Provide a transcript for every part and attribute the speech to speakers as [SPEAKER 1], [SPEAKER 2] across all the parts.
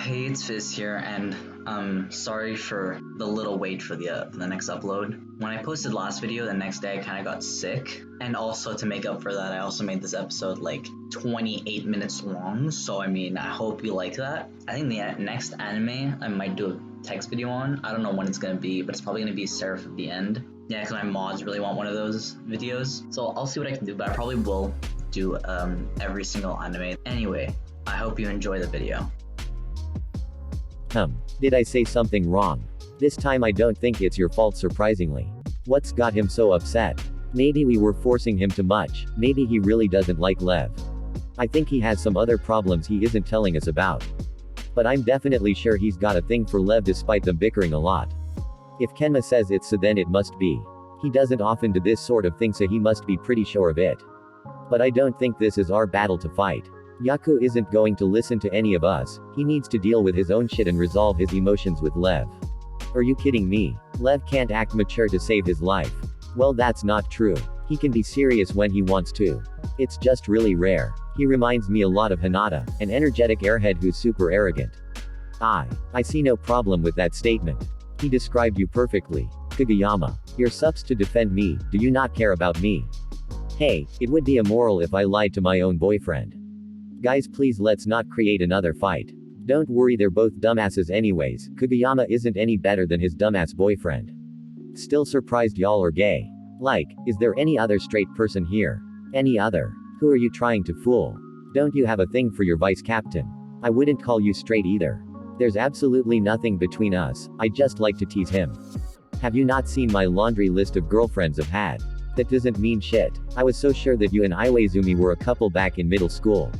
[SPEAKER 1] Hey, it's Fizz here, and sorry for the little wait for the next upload. When I posted last video, the next day I kind of got sick, and also to make up for that, I also made this episode like 28 minutes long. So I mean, I hope you like that. I think the next anime I might do a text video on. I don't know when it's gonna be, but it's probably gonna be Seraph at the End. Yeah, because my mods really want one of those videos. So I'll see what I can do, but I probably will do every single anime. Anyway, I hope you enjoy the video.
[SPEAKER 2] Did I say something wrong? This time I don't think it's your fault, surprisingly. What's got him so upset? Maybe we were forcing him too much, maybe he really doesn't like Lev. I think he has some other problems he isn't telling us about. But I'm definitely sure he's got a thing for Lev despite them bickering a lot. If Kenma says it's so, then it must be. He doesn't often do this sort of thing, so he must be pretty sure of it. But I don't think this is our battle to fight. Yaku isn't going to listen to any of us. He needs to deal with his own shit and resolve his emotions with Lev. Are you kidding me? Lev can't act mature to save his life. Well, that's not true. He can be serious when he wants to. It's just really rare. He reminds me a lot of Hinata, an energetic airhead who's super arrogant. I see no problem with that statement. He described you perfectly. Kageyama. You're subs to defend me, do you not care about me? Hey, it would be immoral if I lied to my own boyfriend. Guys, please let's not create another fight. Don't worry, they're both dumbasses anyways. Kageyama isn't any better than his dumbass boyfriend. Still surprised y'all are gay. Like, is there any other straight person here? Any other? Who are you trying to fool? Don't you have a thing for your vice captain? I wouldn't call you straight either. There's absolutely nothing between us, I just like to tease him. Have you not seen my laundry list of girlfriends I've had? That doesn't mean shit. I was so sure that you and Iwaizumi were a couple back in middle school.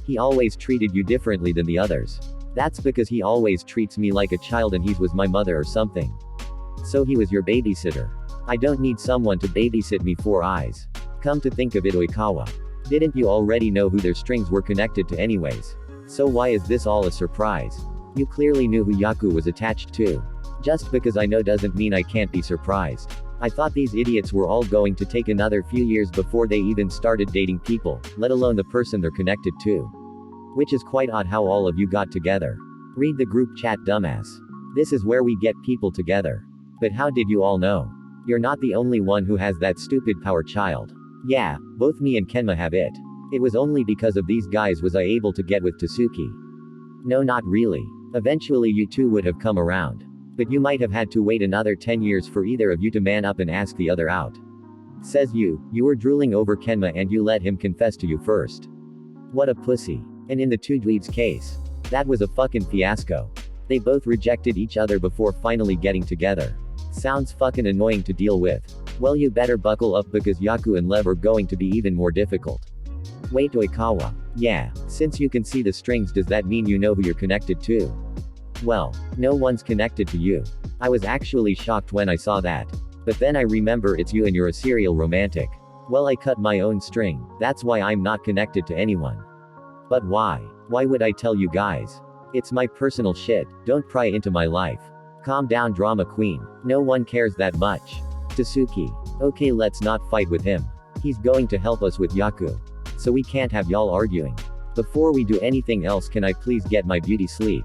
[SPEAKER 2] He always treated you differently than the others. That's because he always treats me like a child and he was my mother or something. So he was your babysitter. I don't need someone to babysit me for eyes. Come to think of it, Oikawa. Didn't you already know who their strings were connected to anyways? So why is this all a surprise? You clearly knew who Yaku was attached to. Just because I know doesn't mean I can't be surprised. I thought these idiots were all going to take another few years before they even started dating people, let alone the person they're connected to. Which is quite odd how all of you got together. Read the group chat, dumbass. This is where we get people together. But how did you all know? You're not the only one who has that stupid power, child. Yeah, both me and Kenma have it. It was only because of these guys was I able to get with Tasuki. No, not really. Eventually you two would have come around. But you might have had to wait another 10 years for either of you to man up and ask the other out. Says you were drooling over Kenma and you let him confess to you first. What a pussy. And in the two dweebs case, that was a fucking fiasco. They both rejected each other before finally getting together. Sounds fucking annoying to deal with. Well, you better buckle up because Yaku and Lev are going to be even more difficult. Wait, Oikawa. Yeah, since you can see the strings, does that mean you know who you're connected to? Well, no one's connected to you. I was actually shocked when I saw that. But then I remember it's you and you're a serial romantic. Well, I cut my own string, that's why I'm not connected to anyone. But why? Why would I tell you guys? It's my personal shit, don't pry into my life. Calm down, drama queen. No one cares that much. Tasuki. Okay, let's not fight with him. He's going to help us with Yaku. So we can't have y'all arguing. Before we do anything else, can I please get my beauty sleep?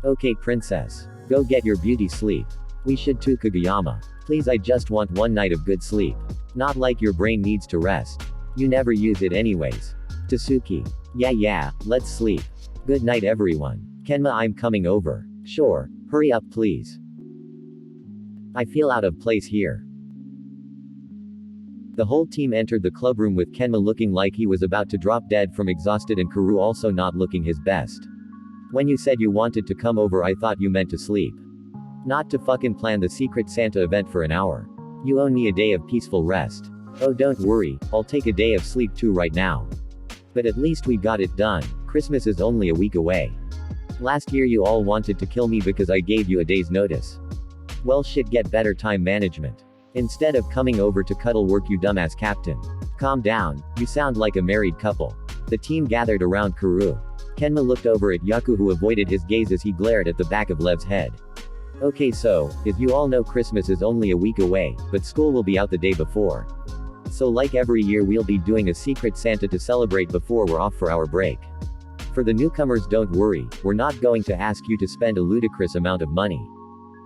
[SPEAKER 2] Okay, princess. Go get your beauty sleep. We should too, Kageyama. Please, I just want one night of good sleep. Not like your brain needs to rest. You never use it anyways. Tasuki. Yeah, let's sleep. Good night, everyone. Kenma, I'm coming over. Sure. Hurry up, please. I feel out of place here. The whole team entered the clubroom with Kenma looking like he was about to drop dead from exhausted and Karu also not looking his best. When you said you wanted to come over, I thought you meant to sleep. Not to fucking plan the Secret Santa event for an hour. You owe me a day of peaceful rest. Oh, don't worry, I'll take a day of sleep too right now. But at least we got it done. Christmas is only a week away. Last year you all wanted to kill me because I gave you a day's notice. Well, shit, get better time management. Instead of coming over to cuddle work, you dumbass captain. Calm down, you sound like a married couple. The team gathered around Karu. Kenma looked over at Yaku, who avoided his gaze as he glared at the back of Lev's head. Okay, so, as you all know, Christmas is only a week away, but school will be out the day before. So like every year we'll be doing a Secret Santa to celebrate before we're off for our break. For the newcomers, don't worry, we're not going to ask you to spend a ludicrous amount of money.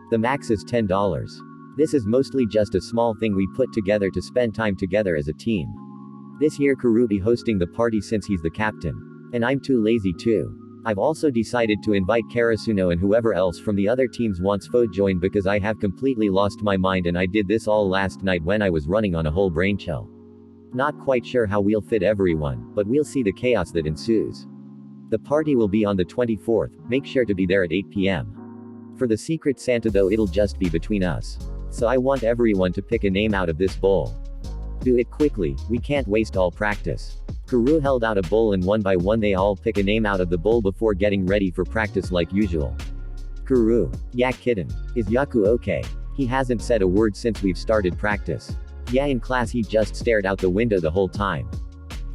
[SPEAKER 2] The max is $10. This is mostly just a small thing we put together to spend time together as a team. This year Kuru be hosting the party since he's the captain. And I'm too lazy too. I've also decided to invite Karasuno and whoever else from the other teams wants to join because I have completely lost my mind and I did this all last night when I was running on a whole brain chill. Not quite sure how we'll fit everyone, but we'll see the chaos that ensues. The party will be on the 24th, make sure to be there at 8 p.m. For the Secret Santa though it'll just be between us. So I want everyone to pick a name out of this bowl. Do it quickly, we can't waste all practice. Kuru held out a bowl and one by one they all pick a name out of the bowl before getting ready for practice like usual. Kuru. Yeah kitten. Is Yaku okay? He hasn't said a word since we've started practice. Yeah in class he just stared out the window the whole time.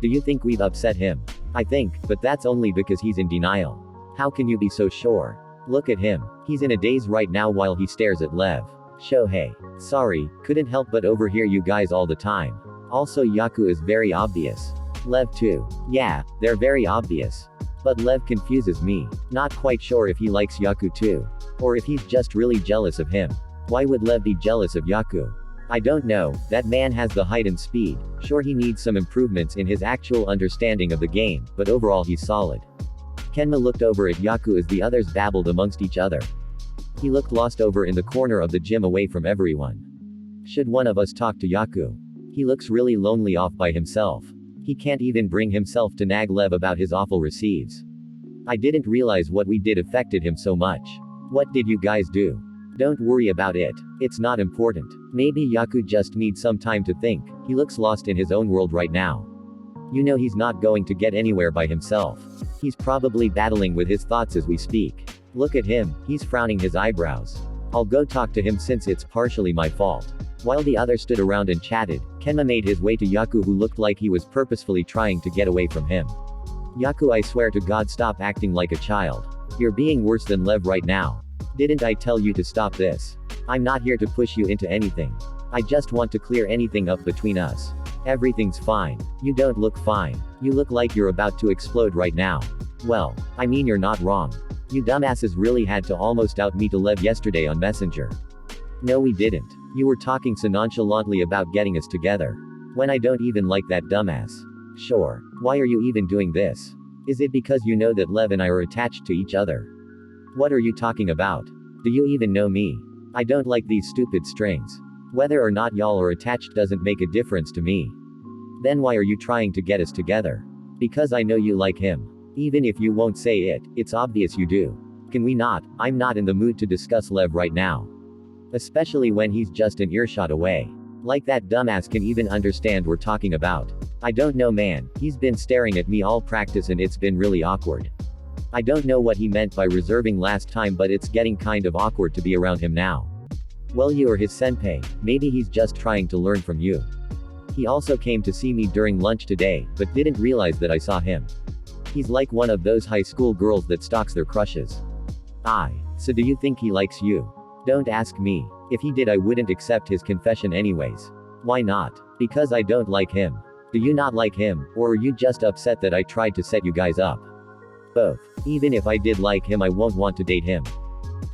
[SPEAKER 2] Do you think we've upset him? I think, but that's only because he's in denial. How can you be so sure? Look at him. He's in a daze right now while he stares at Lev. Shohei. Sorry, couldn't help but overhear you guys all the time. Also Yaku is very obvious. Lev too. Yeah, they're very obvious. But Lev confuses me. Not quite sure if he likes Yaku too. Or if he's just really jealous of him. Why would Lev be jealous of Yaku? I don't know, that man has the height and speed. Sure he needs some improvements in his actual understanding of the game, but overall he's solid. Kenma looked over at Yaku as the others babbled amongst each other. He looked lost over in the corner of the gym away from everyone. Should one of us talk to Yaku? He looks really lonely off by himself. He can't even bring himself to nag Lev about his awful receives. I didn't realize what we did affected him so much. What did you guys do? Don't worry about it. It's not important. Maybe Yaku just needs some time to think. He looks lost in his own world right now. You know he's not going to get anywhere by himself. He's probably battling with his thoughts as we speak. Look at him, he's frowning his eyebrows. I'll go talk to him since it's partially my fault. While the others stood around and chatted, Kenma made his way to Yaku who looked like he was purposefully trying to get away from him. Yaku, I swear to God, stop acting like a child. You're being worse than Lev right now. Didn't I tell you to stop this? I'm not here to push you into anything. I just want to clear anything up between us. Everything's fine. You don't look fine. You look like you're about to explode right now. Well, I mean you're not wrong. You dumbasses really had to almost out me to Lev yesterday on Messenger. No we didn't. You were talking so nonchalantly about getting us together. When I don't even like that dumbass. Sure. Why are you even doing this? Is it because you know that Lev and I are attached to each other? What are you talking about? Do you even know me? I don't like these stupid strings. Whether or not y'all are attached doesn't make a difference to me. Then why are you trying to get us together? Because I know you like him. Even if you won't say it, it's obvious you do. Can we not? I'm not in the mood to discuss Lev right now. Especially when he's just an earshot away. Like that dumbass can even understand we're talking about. I don't know man, he's been staring at me all practice and it's been really awkward. I don't know what he meant by reserving last time but it's getting kind of awkward to be around him now. Well you are his senpai, maybe he's just trying to learn from you. He also came to see me during lunch today, but didn't realize that I saw him. He's like one of those high school girls that stalks their crushes. So do you think he likes you? Don't ask me. If he did I wouldn't accept his confession anyways. Why not? Because I don't like him. Do you not like him, or are you just upset that I tried to set you guys up? Both. Even if I did like him I won't want to date him.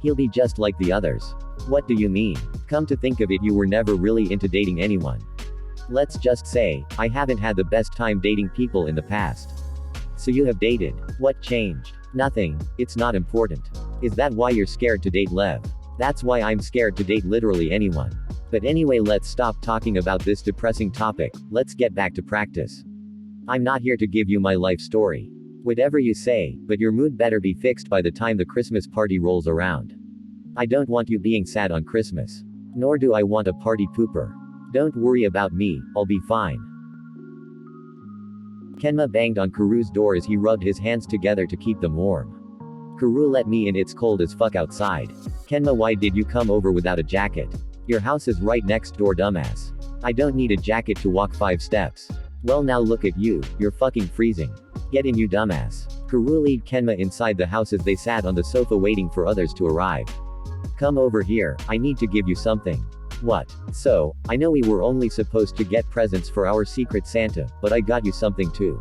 [SPEAKER 2] He'll be just like the others. What do you mean? Come to think of it you were never really into dating anyone. Let's just say, I haven't had the best time dating people in the past. So you have dated. What changed? Nothing. It's not important. Is that why you're scared to date Lev? That's why I'm scared to date literally anyone. But anyway, let's stop talking about this depressing topic, let's get back to practice. I'm not here to give you my life story. Whatever you say, but your mood better be fixed by the time the Christmas party rolls around. I don't want you being sad on Christmas. Nor do I want a party pooper. Don't worry about me, I'll be fine. Kenma banged on Kuru's door as he rubbed his hands together to keep them warm. Kuru, let me in, it's cold as fuck outside. Kenma, why did you come over without a jacket? Your house is right next door, dumbass. I don't need a jacket to walk 5 steps. Well now look at you, you're fucking freezing. Get in you dumbass. Kuru led Kenma inside the house as they sat on the sofa waiting for others to arrive. Come over here, I need to give you something. What? So, I know we were only supposed to get presents for our secret Santa, but I got you something too.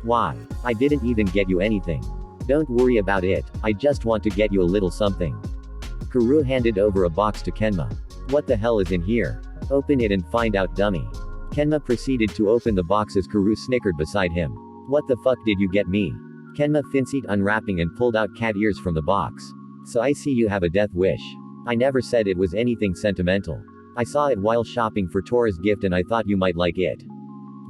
[SPEAKER 2] Why? I didn't even get you anything. Don't worry about it, I just want to get you a little something. Kuru handed over a box to Kenma. What the hell is in here? Open it and find out, dummy. Kenma proceeded to open the box as Kuru snickered beside him. What the fuck did you get me? Kenma fancied unwrapping and pulled out cat ears from the box. So I see you have a death wish. I never said it was anything sentimental. I saw it while shopping for Tora's gift and I thought you might like it.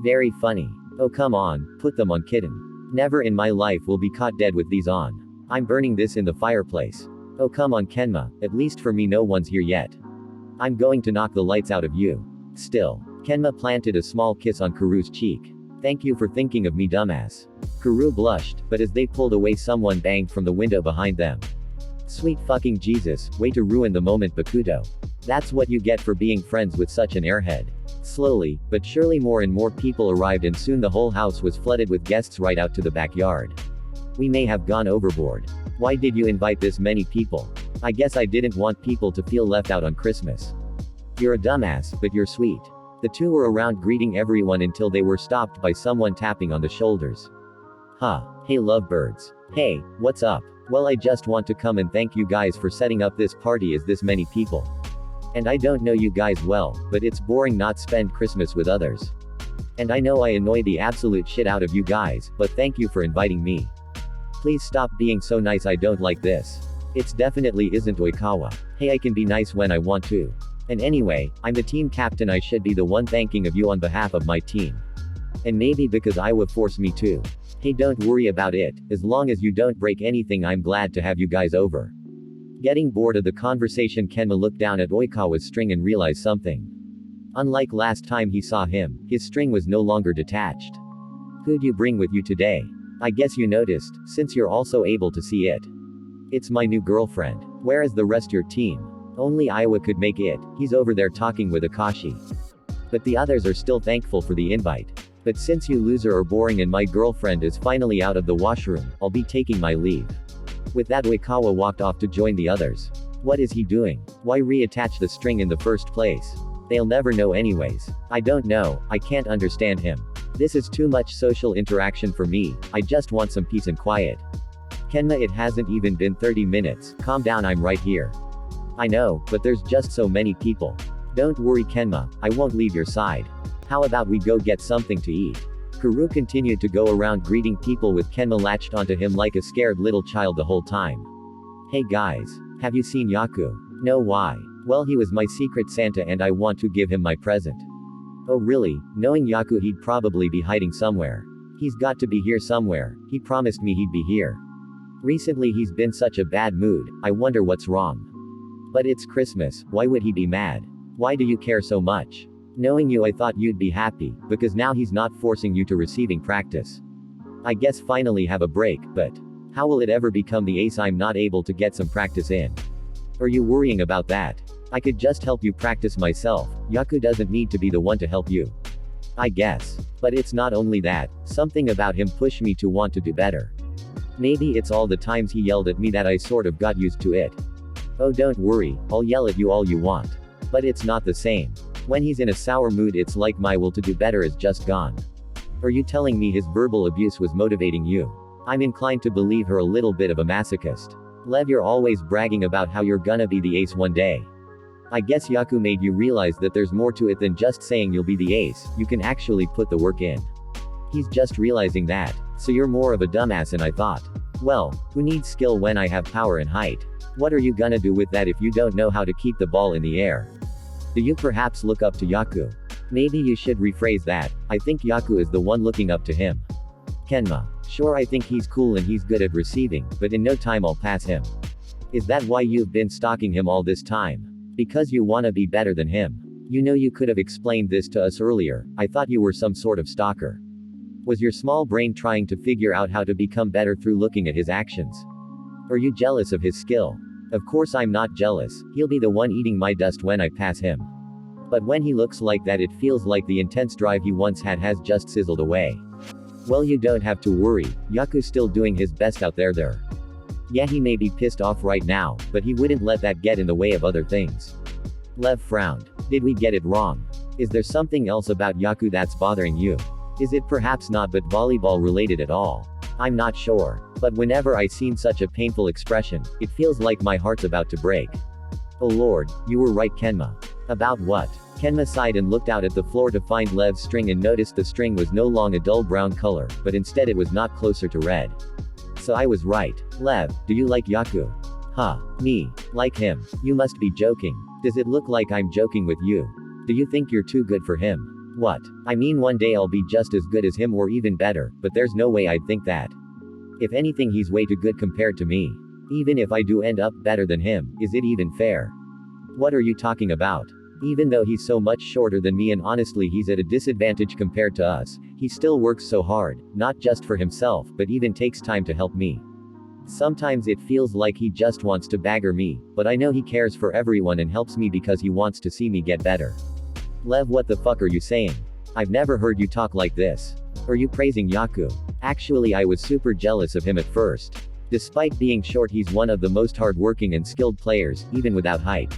[SPEAKER 2] Very funny. Oh come on, put them on, kitten. Never in my life will be caught dead with these on. I'm burning this in the fireplace. Oh come on, Kenma, at least for me no one's here yet. I'm going to knock the lights out of you. Still. Kenma planted a small kiss on Kuru's cheek. Thank you for thinking of me, dumbass. Kuru blushed, but as they pulled away someone banged from the window behind them. Sweet fucking Jesus, way to ruin the moment, Bakuto. That's what you get for being friends with such an airhead. Slowly, but surely more and more people arrived and soon the whole house was flooded with guests right out to the backyard. We may have gone overboard. Why did you invite this many people? I guess I didn't want people to feel left out on Christmas. You're a dumbass, but you're sweet. The two were around greeting everyone until they were stopped by someone tapping on the shoulders. Huh. Hey lovebirds. Hey, what's up? Well, I just want to come and thank you guys for setting up this party as this many people. And I don't know you guys well, but it's boring not spend Christmas with others. And I know I annoy the absolute shit out of you guys, but thank you for inviting me. Please stop being so nice, I don't like this. It's definitely isn't Oikawa. Hey, I can be nice when I want to. And anyway, I'm the team captain, I should be the one thanking of you on behalf of my team. And maybe because Iowa forced me to. Hey, don't worry about it, as long as you don't break anything I'm glad to have you guys over. Getting bored of the conversation, Kenma looked down at Oikawa's string and realized something. Unlike last time he saw him, his string was no longer detached. Who'd you bring with you today? I guess you noticed, since you're also able to see it. It's my new girlfriend. Where is the rest your team? Only Iowa could make it, he's over there talking with Akashi. But the others are still thankful for the invite. But since you loser are boring and my girlfriend is finally out of the washroom, I'll be taking my leave. With that, Oikawa walked off to join the others. What is he doing? Why reattach the string in the first place? They'll never know anyways. I don't know, I can't understand him. This is too much social interaction for me, I just want some peace and quiet. Kenma, it hasn't even been 30 minutes, calm down, I'm right here. I know, but there's just so many people. Don't worry Kenma, I won't leave your side. How about we go get something to eat? Kuru continued to go around greeting people with Kenma latched onto him like a scared little child the whole time. Hey guys, have you seen Yaku? No, why? Well, he was my secret Santa and I want to give him my present. Oh really? Knowing Yaku, he'd probably be hiding somewhere. He's got to be here somewhere, he promised me he'd be here. Recently he's been such a bad mood, I wonder what's wrong. But it's Christmas, why would he be mad? Why do you care so much? Knowing you, I thought you'd be happy, because now he's not forcing you to receiving practice. I guess finally have a break, but how will it ever become the ace I'm not able to get some practice in? Are you worrying about that? I could just help you practice myself, Yaku doesn't need to be the one to help you. I guess. But it's not only that, something about him pushed me to want to do better. Maybe it's all the times he yelled at me that I sort of got used to it. Oh don't worry, I'll yell at you all you want. But it's not the same. When he's in a sour mood, it's like my will to do better is just gone. Are you telling me his verbal abuse was motivating you? I'm inclined to believe her a little bit of a masochist. Lev, you're always bragging about how you're gonna be the ace one day. I guess Yaku made you realize that there's more to it than just saying you'll be the ace, you can actually put the work in. He's just realizing that, so you're more of a dumbass than I thought. Well, who needs skill when I have power and height? What are you gonna do with that if you don't know how to keep the ball in the air? Do you perhaps look up to Yaku? Maybe you should rephrase that, I think Yaku is the one looking up to him. Kenma. Sure, I think he's cool and he's good at receiving, but in no time I'll pass him. Is that why you've been stalking him all this time? Because you wanna be better than him? You know you could have explained this to us earlier, I thought you were some sort of stalker. Was your small brain trying to figure out how to become better through looking at his actions? Are you jealous of his skill? Of course I'm not jealous, he'll be the one eating my dust when I pass him. But when he looks like that, it feels like the intense drive he once had has just sizzled away. Well, you don't have to worry, Yaku's still doing his best out there. Yeah, he may be pissed off right now, but he wouldn't let that get in the way of other things. Lev frowned. Did we get it wrong? Is there something else about Yaku that's bothering you? Is it perhaps not but volleyball related at all? I'm not sure. But whenever I seen such a painful expression, it feels like my heart's about to break. Oh lord, you were right Kenma. About what? Kenma sighed and looked out at the floor to find Lev's string and noticed the string was no longer a dull brown color, but instead it was not closer to red. So I was right. Lev, do you like Yaku? Huh. Me. Like him. You must be joking. Does it look like I'm joking with you? Do you think you're too good for him? What? I mean one day I'll be just as good as him or even better, but there's no way I'd think that. If anything he's way too good compared to me. Even if I do end up better than him, is it even fair? What are you talking about? Even though he's so much shorter than me and honestly he's at a disadvantage compared to us, he still works so hard, not just for himself, but even takes time to help me. Sometimes it feels like he just wants to bagger me, but I know he cares for everyone and helps me because he wants to see me get better. Lev, what the fuck are you saying? I've never heard you talk like this. Are you praising Yaku? Actually I was super jealous of him at first. Despite being short he's one of the most hardworking and skilled players, even without height.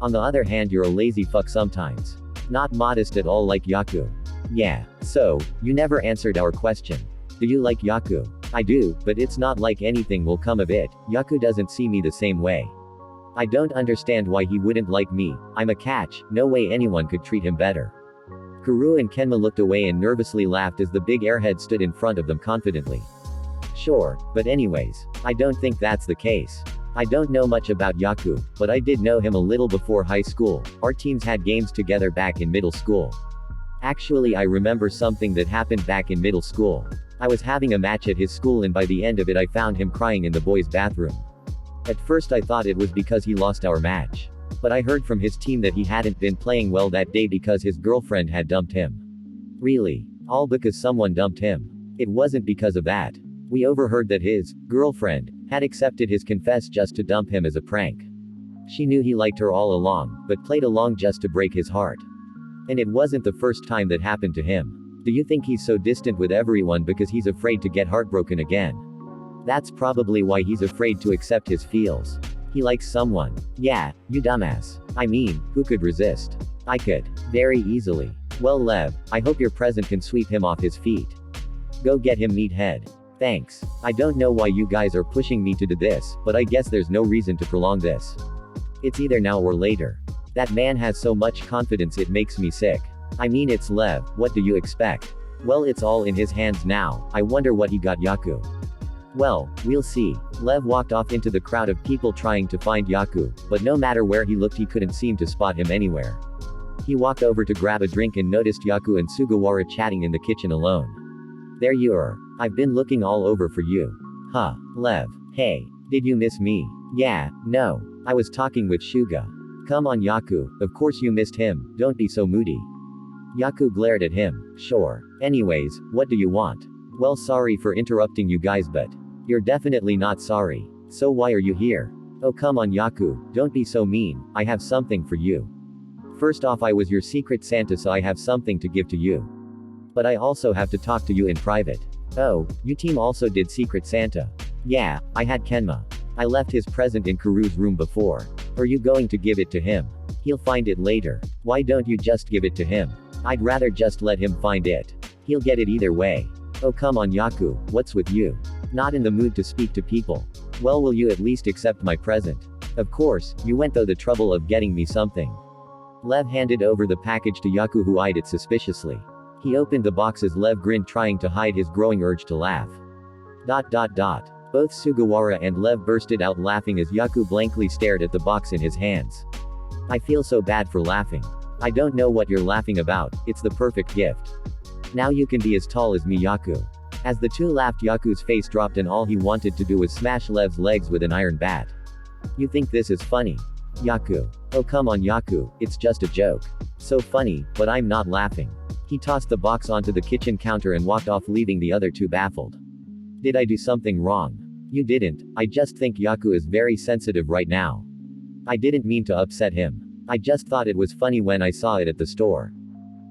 [SPEAKER 2] On the other hand you're a lazy fuck sometimes. Not modest at all like Yaku. Yeah. So, you never answered our question. Do you like Yaku? I do, but it's not like anything will come of it. Yaku doesn't see me the same way. I don't understand why he wouldn't like me. I'm a catch, no way anyone could treat him better. Kuru and Kenma looked away and nervously laughed as the big airhead stood in front of them confidently. Sure, but anyways, I don't think that's the case. I don't know much about Yaku, but I did know him a little before high school. Our teams had games together back in middle school. Actually I remember something that happened back in middle school. I was having a match at his school and by the end of it I found him crying in the boys' bathroom. At first I thought it was because he lost our match. But I heard from his team that he hadn't been playing well that day because his girlfriend had dumped him. Really? All because someone dumped him. It wasn't because of that. We overheard that his girlfriend had accepted his confess just to dump him as a prank. She knew he liked her all along, but played along just to break his heart. And it wasn't the first time that happened to him. Do you think he's so distant with everyone because he's afraid to get heartbroken again? That's probably why he's afraid to accept his feels. He likes someone. Yeah, you dumbass. I mean, who could resist? I could. Very easily. Well Lev, I hope your present can sweep him off his feet. Go get him meathead. Thanks. I don't know why you guys are pushing me to do this, but I guess there's no reason to prolong this. It's either now or later. That man has so much confidence it makes me sick. I mean it's Lev, what do you expect? Well it's all in his hands now, I wonder what he got Yaku. Well, we'll see. Lev walked off into the crowd of people trying to find Yaku, but no matter where he looked he couldn't seem to spot him anywhere. He walked over to grab a drink and noticed Yaku and Sugawara chatting in the kitchen alone. There you are. I've been looking all over for you. Huh. Lev. Hey. Did you miss me? Yeah, no. I was talking with Shuga. Come on Yaku, of course you missed him, don't be so moody. Yaku glared at him. Sure. Anyways, what do you want? Well sorry for interrupting you guys but you're definitely not sorry. So why are you here? Oh come on Yaku, don't be so mean, I have something for you. First off I was your secret Santa so I have something to give to you. But I also have to talk to you in private. Oh, you team also did Secret Santa. Yeah, I had Kenma. I left his present in Kuru's room before. Are you going to give it to him? He'll find it later. Why don't you just give it to him? I'd rather just let him find it. He'll get it either way. Oh come on Yaku, what's with you? Not in the mood to speak to people. Well will you at least accept my present? Of course, you went through the trouble of getting me something. Lev handed over the package to Yaku who eyed it suspiciously. He opened the box as Lev grinned trying to hide his growing urge to laugh. Both Sugawara and Lev bursted out laughing as Yaku blankly stared at the box in his hands. I feel so bad for laughing. I don't know what you're laughing about, it's the perfect gift. Now you can be as tall as me Yaku. As the two laughed Yaku's face dropped and all he wanted to do was smash Lev's legs with an iron bat. You think this is funny? Yaku. Oh come on Yaku, it's just a joke. So funny, but I'm not laughing. He tossed the box onto the kitchen counter and walked off leaving the other two baffled. Did I do something wrong? You didn't, I just think Yaku is very sensitive right now. I didn't mean to upset him. I just thought it was funny when I saw it at the store.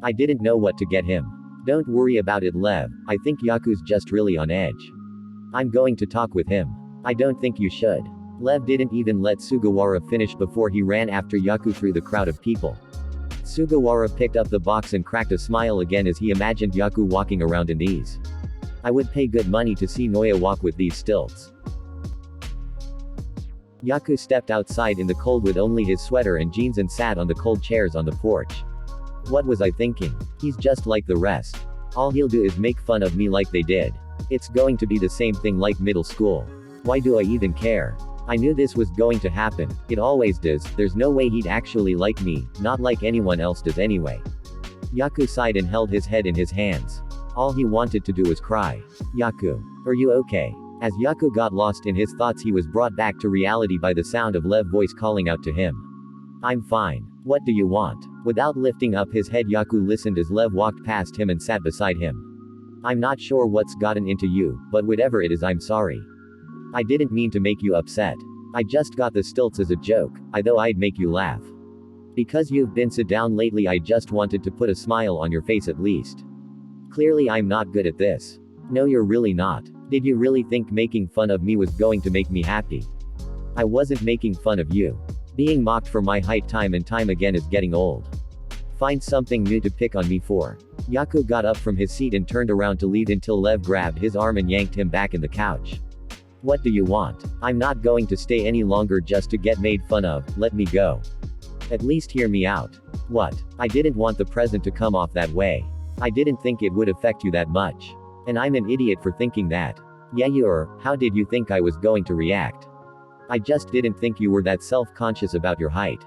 [SPEAKER 2] I didn't know what to get him. Don't worry about it Lev, I think Yaku's just really on edge. I'm going to talk with him. I don't think you should. Lev didn't even let Sugawara finish before he ran after Yaku through the crowd of people. Sugawara picked up the box and cracked a smile again as he imagined Yaku walking around in these. I would pay good money to see Noya walk with these stilts. Yaku stepped outside in the cold with only his sweater and jeans and sat on the cold chairs on the porch. What was I thinking? He's just like the rest. All he'll do is make fun of me like they did. It's going to be the same thing like middle school. Why do I even care? I knew this was going to happen, it always does, there's no way he'd actually like me, not like anyone else does anyway. Yaku sighed and held his head in his hands. All he wanted to do was cry. Yaku, are you okay? As Yaku got lost in his thoughts, he was brought back to reality by the sound of Lev's voice calling out to him. I'm fine. What do you want? Without lifting up his head, Yaku listened as Lev walked past him and sat beside him. I'm not sure what's gotten into you, but whatever it is, I'm sorry. I didn't mean to make you upset. I just got the stilts as a joke, though I'd make you laugh. Because you've been so down lately, I just wanted to put a smile on your face at least. Clearly I'm not good at this. No, you're really not. Did you really think making fun of me was going to make me happy? I wasn't making fun of you. Being mocked for my height time and time again is getting old. Find something new to pick on me for. Yaku got up from his seat and turned around to leave until Lev grabbed his arm and yanked him back in the couch. What do you want? I'm not going to stay any longer just to get made fun of, let me go. At least hear me out. What? I didn't want the present to come off that way. I didn't think it would affect you that much. And I'm an idiot for thinking that. Yeah, you are. How did you think I was going to react? I just didn't think you were that self-conscious about your height.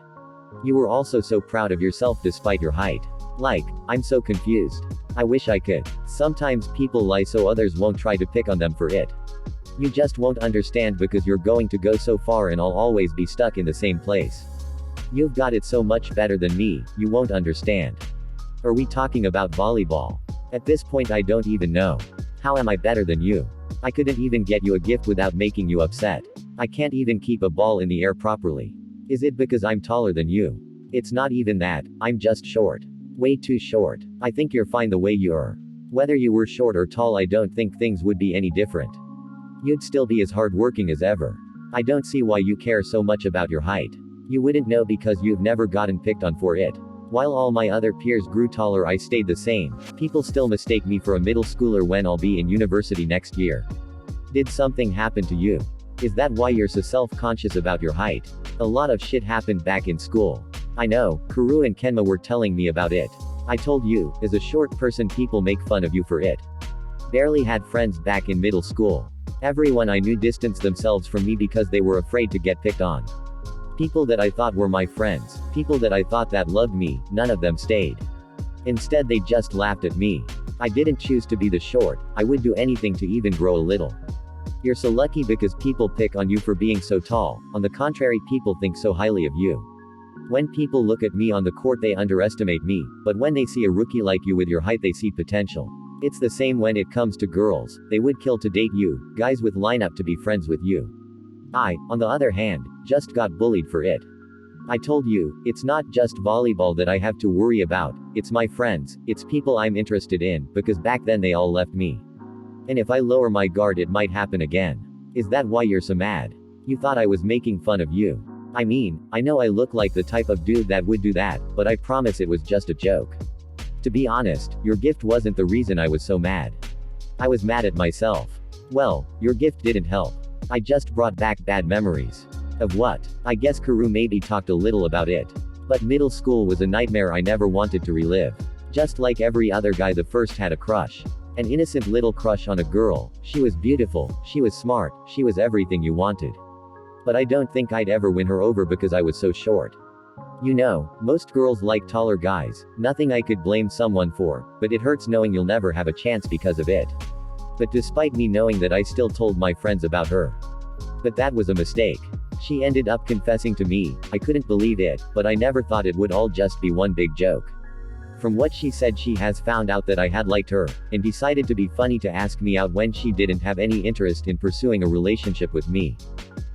[SPEAKER 2] You were also so proud of yourself despite your height. Like, I'm so confused. I wish I could. Sometimes people lie so others won't try to pick on them for it. You just won't understand because you're going to go so far and I'll always be stuck in the same place. You've got it so much better than me, you won't understand. Are we talking about volleyball? At this point I don't even know. How am I better than you? I couldn't even get you a gift without making you upset. I can't even keep a ball in the air properly. Is it because I'm taller than you? It's not even that, I'm just short. Way too short. I think you're fine the way you are. Whether you were short or tall, I don't think things would be any different. You'd still be as hardworking as ever. I don't see why you care so much about your height. You wouldn't know because you've never gotten picked on for it. While all my other peers grew taller, I stayed the same. People still mistake me for a middle schooler when I'll be in university next year. Did something happen to you? Is that why you're so self-conscious about your height? A lot of shit happened back in school. I know, Kuru and Kenma were telling me about it. I told you, as a short person people make fun of you for it. Barely had friends back in middle school. Everyone I knew distanced themselves from me because they were afraid to get picked on. People that I thought were my friends, people that I thought that loved me, none of them stayed. Instead they just laughed at me. I didn't choose to be the short, I would do anything to even grow a little. You're so lucky because people pick on you for being so tall, on the contrary people think so highly of you. When people look at me on the court they underestimate me, but when they see a rookie like you with your height they see potential. It's the same when it comes to girls, they would kill to date you, guys would line up to be friends with you. I, on the other hand, just got bullied for it. I told you, it's not just volleyball that I have to worry about, it's my friends, it's people I'm interested in, because back then they all left me. And if I lower my guard it might happen again. Is that why you're so mad? You thought I was making fun of you. I mean, I know I look like the type of dude that would do that, but I promise it was just a joke. To be honest, your gift wasn't the reason I was so mad. I was mad at myself. Well, your gift didn't help. I just brought back bad memories. Of what? I guess Kuru maybe talked a little about it. But middle school was a nightmare I never wanted to relive. Just like every other guy, the first had a crush. An innocent little crush on a girl. She was beautiful, she was smart, she was everything you wanted. But I don't think I'd ever win her over because I was so short. You know, most girls like taller guys, nothing I could blame someone for, but it hurts knowing you'll never have a chance because of it. But despite me knowing that, I still told my friends about her. But that was a mistake. She ended up confessing to me, I couldn't believe it, but I never thought it would all just be one big joke. From what she said, she has found out that I had liked her, and decided to be funny to ask me out when she didn't have any interest in pursuing a relationship with me.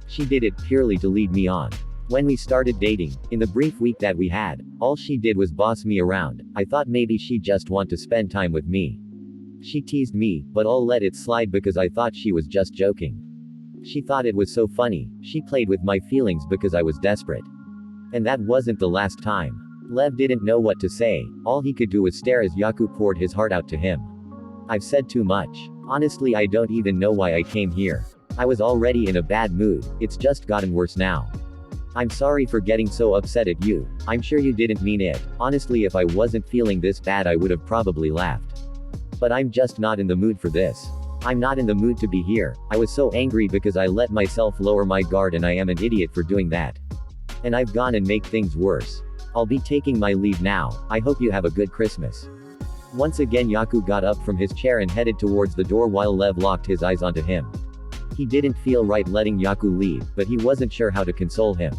[SPEAKER 2] She did it purely to lead me on. When we started dating, in the brief week that we had, all she did was boss me around. I thought maybe she'd just want to spend time with me. She teased me, but I'll let it slide because I thought she was just joking. She thought it was so funny, she played with my feelings because I was desperate. And that wasn't the last time. Lev didn't know what to say. All he could do was stare as Yaku poured his heart out to him. I've said too much. Honestly, I don't even know why I came here. I was already in a bad mood. It's just gotten worse now. I'm sorry for getting so upset at you. I'm sure you didn't mean it. Honestly, if I wasn't feeling this bad, I would have probably laughed. But I'm just not in the mood for this. I'm not in the mood to be here. I was so angry because I let myself lower my guard and I am an idiot for doing that. And I've gone and make things worse. I'll be taking my leave now. I hope you have a good Christmas. Once again, Yaku got up from his chair and headed towards the door while Lev locked his eyes onto him. He didn't feel right letting Yaku leave, but he wasn't sure how to console him.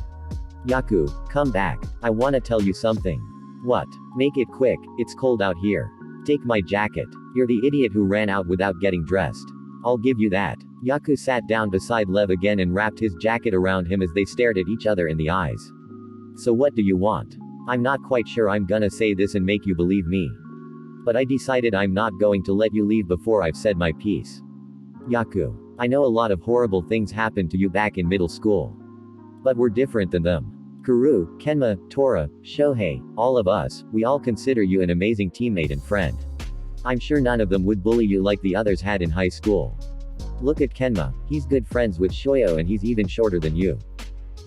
[SPEAKER 2] Yaku, come back. I wanna tell you something. What? Make it quick, it's cold out here. Take my jacket. You're the idiot who ran out without getting dressed. I'll give you that. Yaku sat down beside Lev again and wrapped his jacket around him as they stared at each other in the eyes. So what do you want? I'm not quite sure I'm gonna say this and make you believe me. But I decided I'm not going to let you leave before I've said my piece. Yaku, I know a lot of horrible things happened to you back in middle school. But we're different than them. Kuru, Kenma, Tora, Shohei, all of us, we all consider you an amazing teammate and friend. I'm sure none of them would bully you like the others had in high school. Look at Kenma, he's good friends with Shoyo and he's even shorter than you.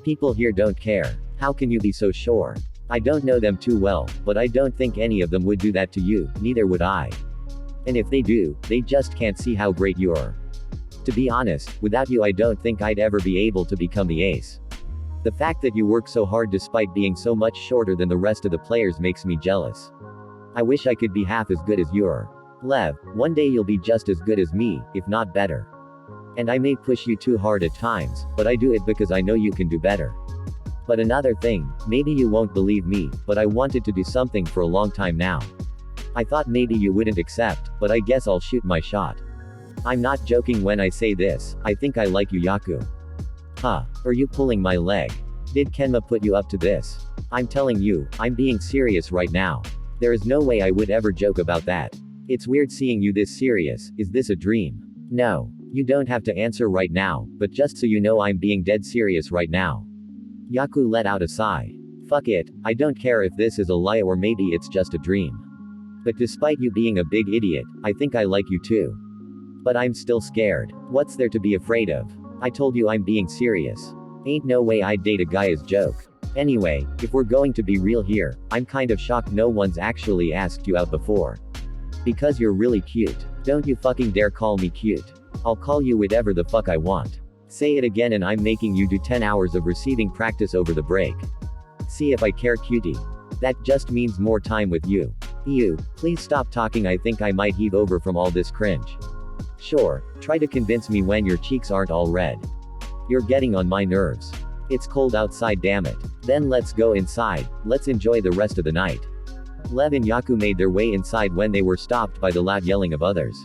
[SPEAKER 2] People here don't care. How can you be so sure? I don't know them too well, but I don't think any of them would do that to you, neither would I. And if they do, they just can't see how great you are. To be honest, without you I don't think I'd ever be able to become the ace. The fact that you work so hard despite being so much shorter than the rest of the players makes me jealous. I wish I could be half as good as you are. Lev, one day you'll be just as good as me, if not better. And I may push you too hard at times, but I do it because I know you can do better. But another thing, maybe you won't believe me, but I wanted to do something for a long time now. I thought maybe you wouldn't accept, but I guess I'll shoot my shot. I'm not joking when I say this, I think I like you, Yaku. Huh, are you pulling my leg? Did Kenma put you up to this? I'm telling you, I'm being serious right now. There is no way I would ever joke about that. It's weird seeing you this serious, is this a dream? No, you don't have to answer right now, but just so you know I'm being dead serious right now. Yaku let out a sigh. Fuck it, I don't care if this is a lie or maybe it's just a dream. But despite you being a big idiot, I think I like you too. But I'm still scared. What's there to be afraid of? I told you I'm being serious. Ain't no way I'd date a guy as joke. Anyway, if we're going to be real here, I'm kind of shocked no one's actually asked you out before. Because you're really cute. Don't you fucking dare call me cute. I'll call you whatever the fuck I want. Say it again and I'm making you do 10 hours of receiving practice over the break. See if I care, cutie. That just means more time with you. You, please stop talking, I think I might heave over from all this cringe. Sure, try to convince me when your cheeks aren't all red. You're getting on my nerves. It's cold outside, damn it. Then let's go inside, let's enjoy the rest of the night. Lev and Yaku made their way inside when they were stopped by the loud yelling of others.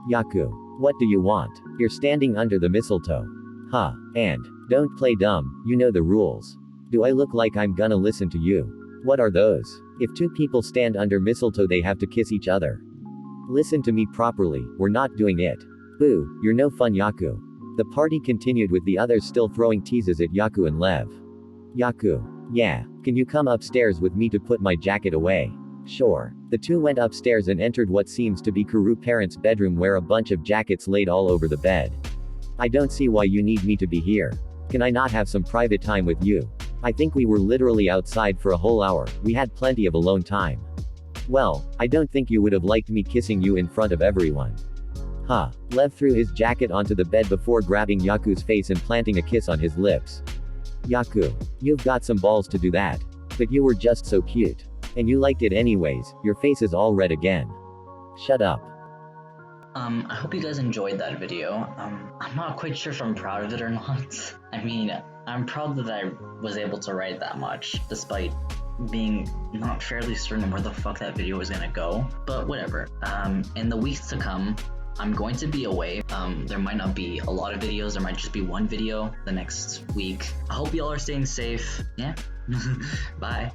[SPEAKER 2] Yaku, what do you want? You're standing under the mistletoe. Huh, and, don't play dumb, you know the rules. Do I look like I'm gonna listen to you? What are those? If two people stand under mistletoe they have to kiss each other. Listen to me properly, we're not doing it. Boo, you're no fun, Yaku. The party continued with the others still throwing teases at Yaku and Lev. Yaku. Yeah, can you come upstairs with me to put my jacket away? Sure. The two went upstairs and entered what seems to be Kuru parents' bedroom where a bunch of jackets laid all over the bed. I don't see why you need me to be here. Can I not have some private time with you? I think we were literally outside for a whole hour, we had plenty of alone time. Well, I don't think you would have liked me kissing you in front of everyone. Huh. Lev threw his jacket onto the bed before grabbing Yaku's face and planting a kiss on his lips. Yaku, you've got some balls to do that. But you were just so cute. And you liked it anyways, your face is all red again. Shut up.
[SPEAKER 1] I hope you guys enjoyed that video. I'm not quite sure if I'm proud of it or not. I mean, I'm proud that I was able to write that much, despite being not fairly certain where the fuck that video was gonna go. But whatever. In the weeks to come, I'm going to be away. There might not be a lot of videos, there might just be one video the next week. I hope y'all are staying safe. Yeah. Bye.